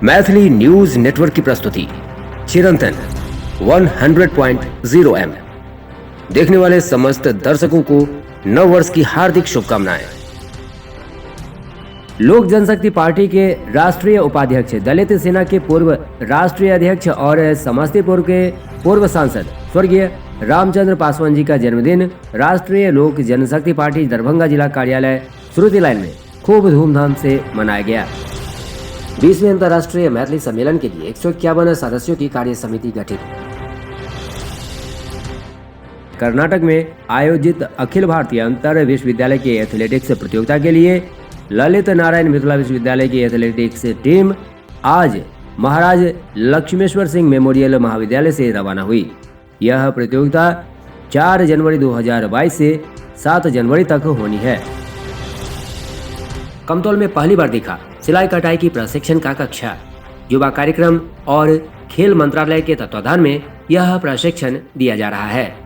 Maithili news network की प्रस्तुति चिरंतन 100.0 M. देखने वाले समस्त दर्शकों को नव वर्ष की हार्दिक शुभकामनाएं। लोक जनशक्ति पार्टी के राष्ट्रीय उपाध्यक्ष, दलित सेना के पूर्व राष्ट्रीय अध्यक्ष और समस्तीपुर के पूर्व सांसद स्वर्गीय रामचंद्र पासवान जी का जन्मदिन राष्ट्रीय लोक जनशक्ति पार्टी दरभंगा जिला कार्यालय श्रुति लाइन में खूब धूमधाम से मनाया गया। 20वें अंतर्राष्ट्रीय मैथिली सम्मेलन के लिए 151 सदस्यों की कार्य समिति गठित। कर्नाटक में आयोजित अखिल भारतीय अंतर विश्वविद्यालय के एथलेटिक्स प्रतियोगिता के लिए ललित नारायण मिथिला विश्वविद्यालय की एथलेटिक्स टीम आज महाराज लक्ष्मेश्वर सिंह मेमोरियल महाविद्यालय से रवाना हुई। यह प्रतियोगिता 4 जनवरी 2022 से 7 जनवरी तक होनी है। कमतौल में पहली बार दिखा सिलाई कटाई की प्रशिक्षण का कक्षा। युवा कार्यक्रम और खेल मंत्रालय के तत्वाधान में यह प्रशिक्षण दिया जा रहा है।